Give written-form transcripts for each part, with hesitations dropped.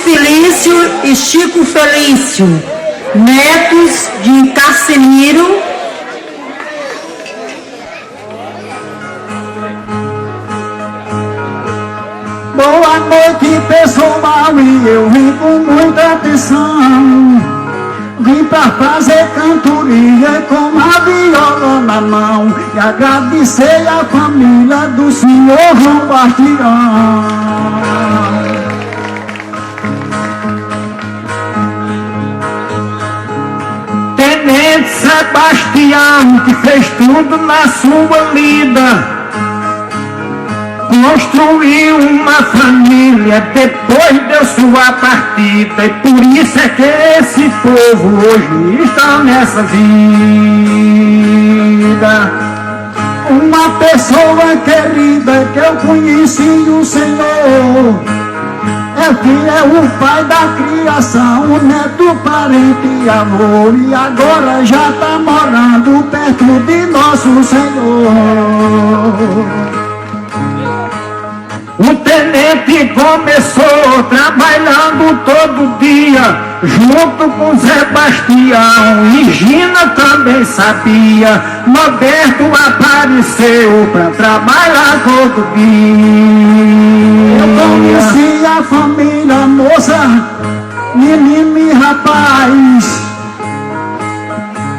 Felício e Chico Felício, netos de Casimiro. Boa noite, pessoal, e eu vim com muita atenção. Vim pra fazer cantoria com a viola na mão e agradecer a família do senhor João Bastião. Tenente Sebastião, que fez tudo na sua vida, construiu uma família depois de sua partida, e por isso é que esse povo hoje está nessa vida. Uma pessoa querida que eu conheci o Senhor, é o pai da criação, o neto, parente e amor, e agora já está morando perto de nosso Senhor. O tenente começou trabalhando todo dia, junto com Sebastião, e Gina também sabia. Roberto apareceu para trabalhar todo dia. Eu conheci a família, moça, menino e rapaz.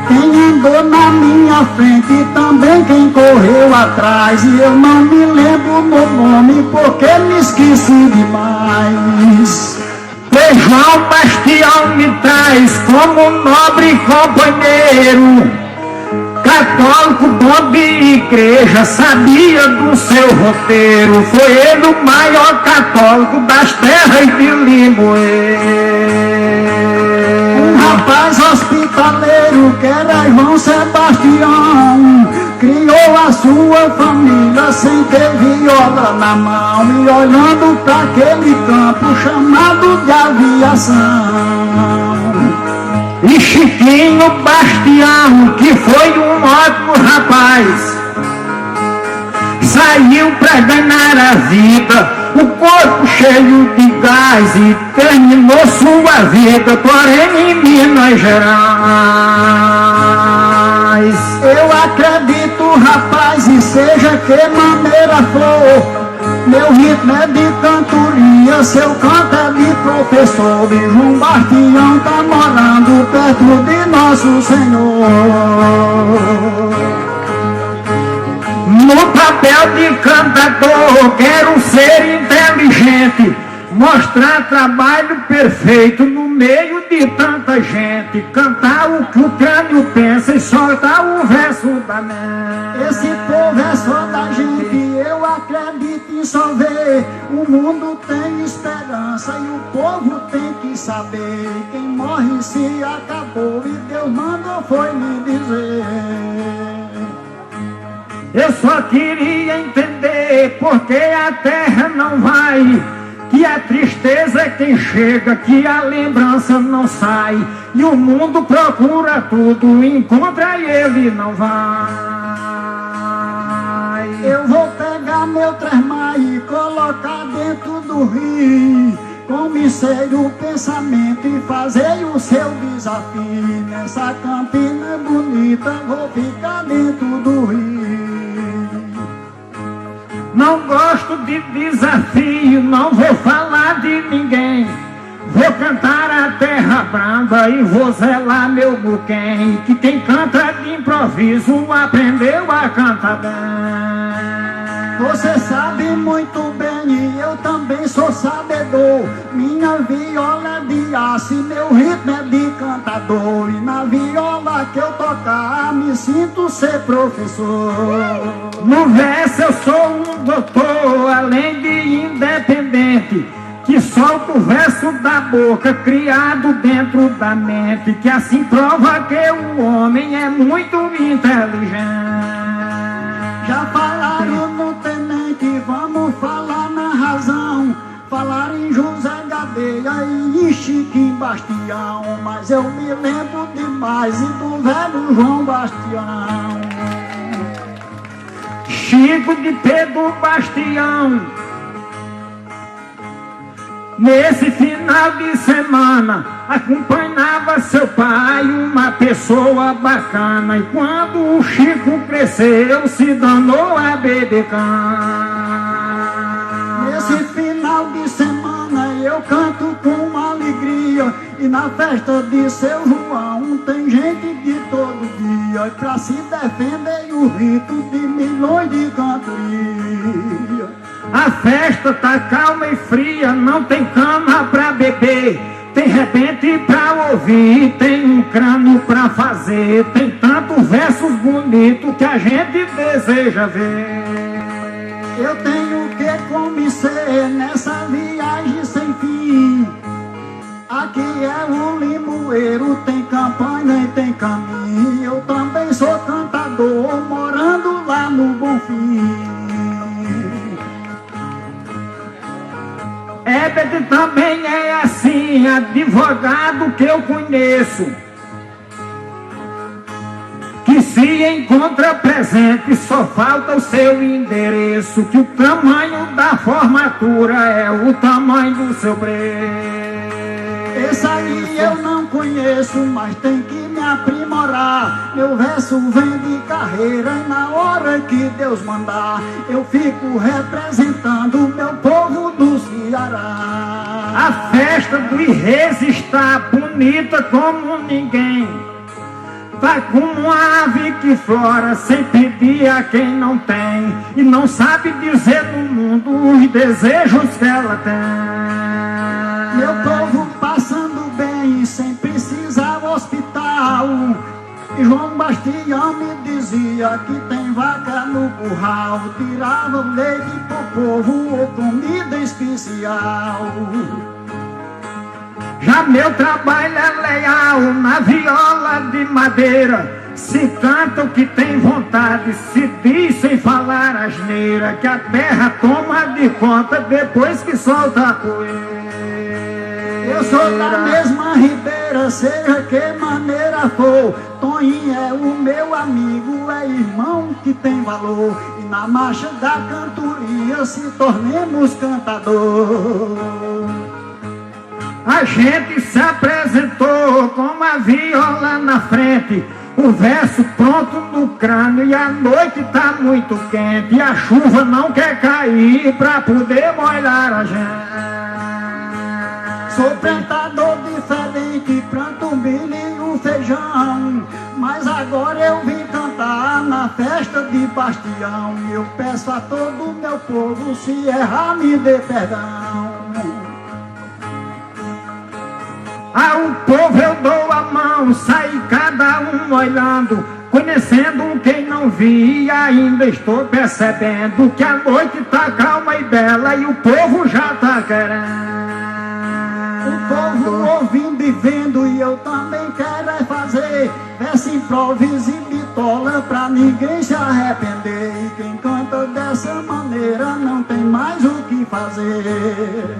Quem andou na minha frente e também quem correu atrás, e eu não me lembro do nome porque me esqueci demais. Pois João Bastião me traz como nobre companheiro, católico, bom de igreja, sabia do seu roteiro. Foi ele o maior católico das terras de Limoeiro. Um rapaz hospitaleiro que era João Sebastião, criou a sua família sem ter viola na mão, e olhando para aquele campo chamado de aviação. E Chiquinho Bastião, que foi um ótimo rapaz, saiu para ganhar a vida, o corpo cheio de gás, e terminou sua vida, porém em Minas Gerais. Eu acredito, rapaz, e seja que maneira for, meu ritmo é de cantoria, seu canto é de professor, e João Bastião tá morando perto de nosso Senhor. No papel de cantador, quero ser inteligente, mostrar trabalho perfeito no meio de tanta gente, cantar o que o crânio pensa e soltar o verso da mente. Esse povo é só da gente, eu acredito em só ver. O mundo tem esperança e o povo tem que saber. Quem morre se acabou e Deus mandou foi me dizer. Eu só queria entender porque a terra não vai, que a tristeza é quem chega, que a lembrança não sai, e o mundo procura tudo, encontra e ele não vai. Eu vou pegar meu tremar e colocar dentro do rio, com mistério pensamento, e fazer o seu desafio. Nessa campina bonita vou ficar dentro do rio. Não gosto de desafio, não vou falar de ninguém. Vou cantar a terra brava e vou zelar meu buquém, que quem canta de improviso aprendeu a cantar bem. Você sabe muito bem e eu também sou sabedor. Minha viola é de aço e meu ritmo é de cantador, e na viola que eu tocar me sinto ser professor. No verso eu sou um doutor, além de independente, que solta o verso da boca, criado dentro da mente, que assim prova que o homem é muito inteligente. Já falaram no tenente, vamos falar na razão. Falaram em José Gadeia e em Chiquinho Bastião, mas eu me lembro demais e do velho João Bastião. Chico de Pedro Bastião, Nesse final de semana acompanhava seu pai, uma pessoa bacana. E quando o Chico cresceu, se danou a bebecan. Nesse final de semana eu canto com alegria, e na festa de seu João tem gente de todo dia pra se defender o rito de milhões de cantorias. A festa tá calma e fria, não tem cama pra beber, tem rebente pra ouvir, tem um crânio pra fazer, tem tantos versos bonitos que a gente deseja ver. Eu tenho que conhecer nessa viagem sem fim. Aqui é o Limoeiro, tem campanha e tem caminho. Eu também sou cantador, morando lá no Bonfim. Herbert também é assim, advogado que eu conheço, que se encontra presente, só falta o seu endereço, que o tamanho da formatura é o tamanho do seu preço. Esse aí eu não conheço, mas tem que me aprimorar. Meu verso vem de carreira e na hora que Deus mandar eu fico representando meu povo do Ceará. A festa do Reis está bonita como ninguém, tá como uma ave que flora sem pedir a quem não tem, e não sabe dizer no mundo os desejos que ela tem. Meu povo passando bem sem precisar hospital. E João Bastião me dizia que tem vaca no curral, tirava o leite pro povo ou comida especial. Já meu trabalho é leal na viola de madeira, se canta o que tem vontade, se diz sem falar asneira, que a terra toma de conta depois que solta a poeira. Eu sou da mesma ribeira, seja que maneira for. Toninho é o meu amigo, é irmão que tem valor. E na marcha da cantoria se tornemos cantador. A gente se apresentou com a viola na frente, o verso pronto no crânio, e a noite tá muito quente, e a chuva não quer cair pra poder molhar a gente. Sou plantador diferente, planto um milho e um feijão, mas agora eu vim cantar na festa de Bastião. E eu peço a todo o meu povo, se errar me dê perdão. Ao povo eu dou a mão, sai cada um olhando, conhecendo quem não vi, e ainda estou percebendo que a noite tá calma e bela e o povo já tá querendo. O povo ouvindo e vendo, e eu também quero é fazer verso, improviso e bitola pra ninguém se arrepender. E quem canta dessa maneira não tem mais o que fazer.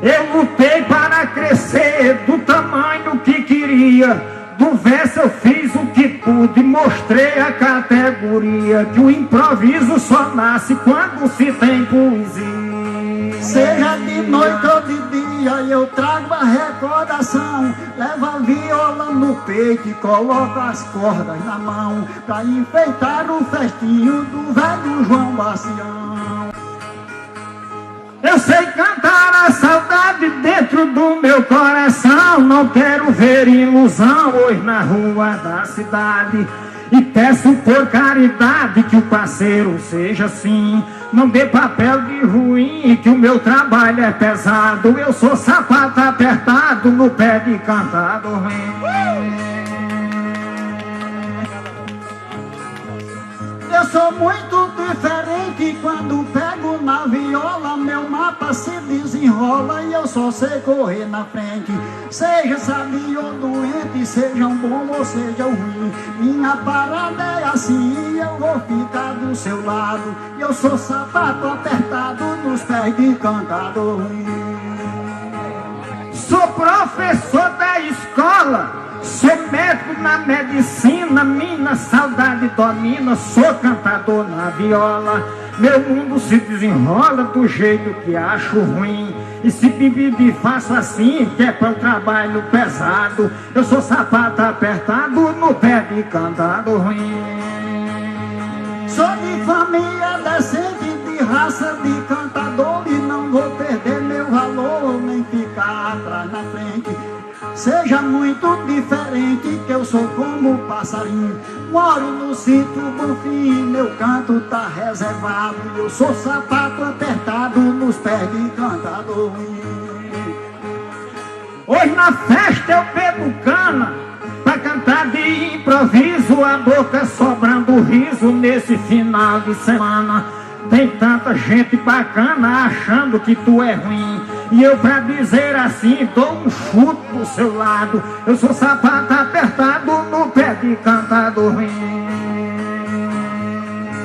Eu lutei para crescer do tamanho que queria, do verso eu fiz o que pude, mostrei a categoria, que o improviso só nasce quando se tem poesia. Seja de noite ou de dia, eu trago a recordação, levo a viola no peito e coloco as cordas na mão, pra enfeitar o festinho do velho João Bastião. Eu sei cantar a saudade dentro do meu coração, não quero ver ilusão hoje na rua da cidade, e peço por caridade que o parceiro seja assim, não dê papel de ruim, que o meu trabalho é pesado, eu sou sapato apertado no pé de cantado ruim. Eu sou muito diferente quando pego na viola, meu mapa se desenrola e eu só sei correr na frente. Seja sabio ou doente, seja um bom ou seja ruim, minha parada é assim e eu vou ficar do seu lado. Eu sou sapato apertado nos pés de cantador ruim. Sou professor da escola, sou médico na medicina, minha saudade domina, sou cantador na viola. Meu mundo se desenrola do jeito que acho ruim, E se me pedir, faço assim, que é para o trabalho pesado. Eu sou sapato apertado no pé de cantado ruim. Sou de família decente, de raça de cantador, e não vou perder meu valor, nem ficar atrás na frente. Seja muito diferente, que eu sou como passarinho. Moro no sítio Bonfim, meu canto tá reservado. Eu sou sapato apertado nos pés de cantador. Hoje na festa eu bebo cana, pra cantar de improviso, a boca sobrando riso nesse final de semana. Tem tanta gente bacana achando que tu é ruim, e eu pra dizer assim dou um chute do seu lado. Eu sou sapato apertado no pé de cantado ruim.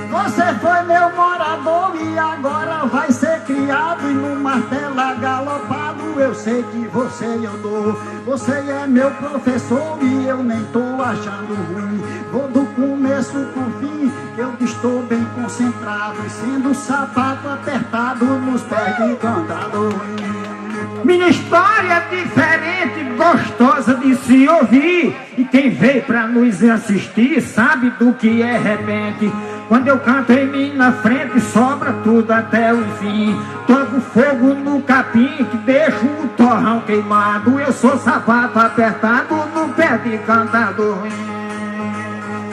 Você foi meu morador e agora vai ser criado, e no martelo galopado eu sei que você eu dou. Você é meu professor e eu nem tô achando ruim. Vou do começo pro fim, eu estou bem concentrado, e sendo sapato apertado nos pés de cantado ruim. Minha história é diferente, gostosa de se ouvir, e quem veio pra nos assistir sabe do que é repente. Quando eu canto em mim na frente, sobra tudo até o fim. Toco fogo no capim que deixo o torrão queimado. Eu sou sapato apertado no pé de cantado ruim.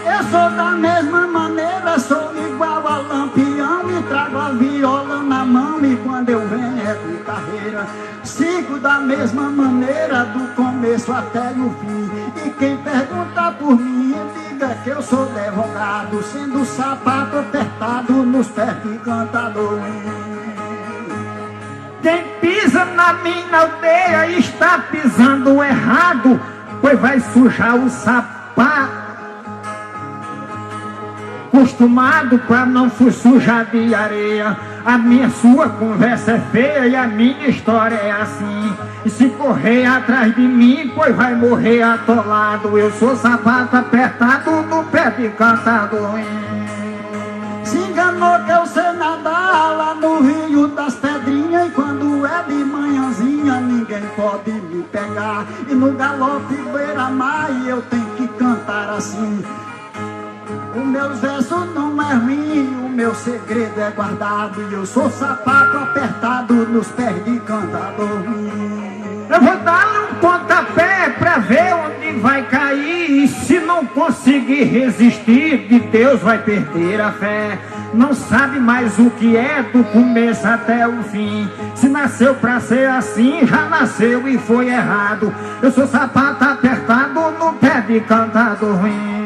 Eu sou da mesma maneira, sou igual a Lampião, e trago a viola na mão, e quando eu venho é de carreira. Sigo da mesma maneira, do começo até o fim. E quem pergunta por mim, diga que eu sou advogado, sendo sapato apertado nos pés de cantador. Quem pisa na minha aldeia está pisando errado, pois vai sujar o sapato. Acostumado pra não sujar de areia. A minha sua conversa é feia e a minha história é assim. E se correr atrás de mim, pois vai morrer atolado. Eu sou sapato apertado no pé de cantado ruim. Se enganou que eu sei nadar lá no Rio das Pedrinhas, e quando é de manhãzinha ninguém pode me pegar. E no galope beira-mar eu tenho que cantar assim. Os meus versos não é ruim, o meu segredo é guardado, e eu sou sapato apertado nos pés de cantador. Eu vou dar-lhe um pontapé pra ver onde vai cair, e se não conseguir resistir, de Deus vai perder a fé. Não sabe mais o que é do começo até o fim. Se nasceu pra ser assim, já nasceu e foi errado. Eu sou sapato apertado no pé de cantador ruim.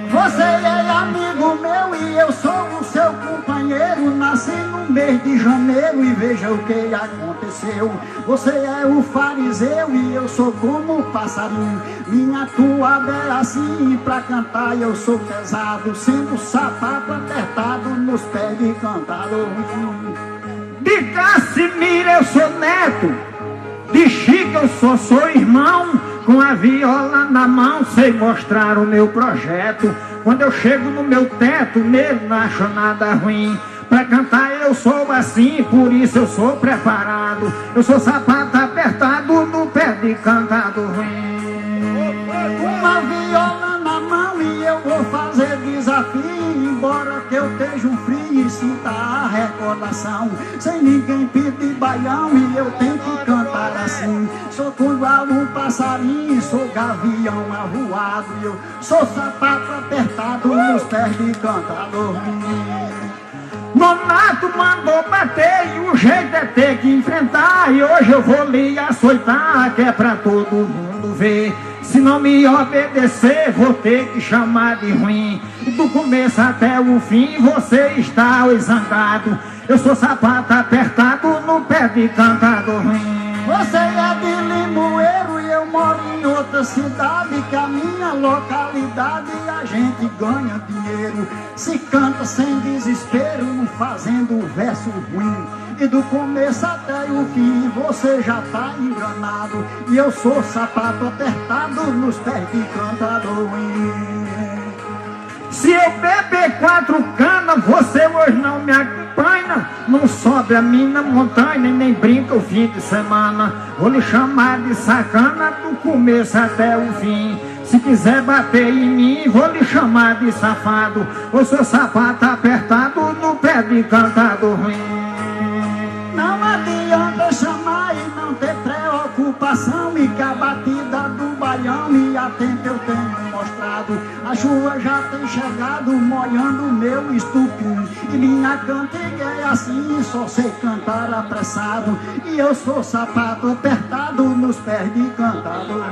Você é amigo meu e eu sou o seu companheiro. Nasci no mês de janeiro e veja o que aconteceu. Você é o fariseu e eu sou como o passarinho. Minha toada é assim, pra cantar eu sou pesado, sendo sapato apertado nos pés de cantador. De Cassimiro eu sou neto, de Chico eu sou irmão. Com a viola na mão sei mostrar o meu projeto. Quando eu chego no meu teto, nele não acho nada ruim. Pra cantar eu sou assim, por isso eu sou preparado. Eu sou sapato apertado no pé de cantado ruim. Uma viola na mão e eu vou fazer desafio, embora que eu esteja um frio e sinta a recordação. Sem ninguém pedir baião e eu tenho que cantar assim. Sou igual um passarinho, sou gavião avoado, eu sou sapato apertado nos pés de cantador. Nonato mandou bater e o jeito é ter que enfrentar. E hoje eu vou lhe açoitar, que é pra todo mundo ver. Se não me obedecer, vou ter que chamar de ruim. Do começo até o fim, você está zangado. Eu sou sapato apertado no pé de cantador ruim. Você é de Limoeiro e eu moro em outra cidade, que a minha localidade a gente ganha dinheiro. Se canta sem desespero, não fazendo verso ruim. E do começo até o fim você já tá enganado. E eu sou sapato apertado nos pés de cantador ruim. Se eu beber 4 canas, você hoje não me acompanha. Não sobe a mina montanha, nem brinca o fim de semana. Vou lhe chamar de sacana do começo até o fim. Se quiser bater em mim, vou lhe chamar de safado. O seu sapato apertado no pé de cantado ruim. Não adianta chamar e não ter preocupação, e que a batida do baião e a tempo eu tenho mostrado. A chuva já tem chegado, molhando o meu estupim, e minha cantiga é assim, só sei cantar apressado. E eu sou sapato apertado nos pés de cantado.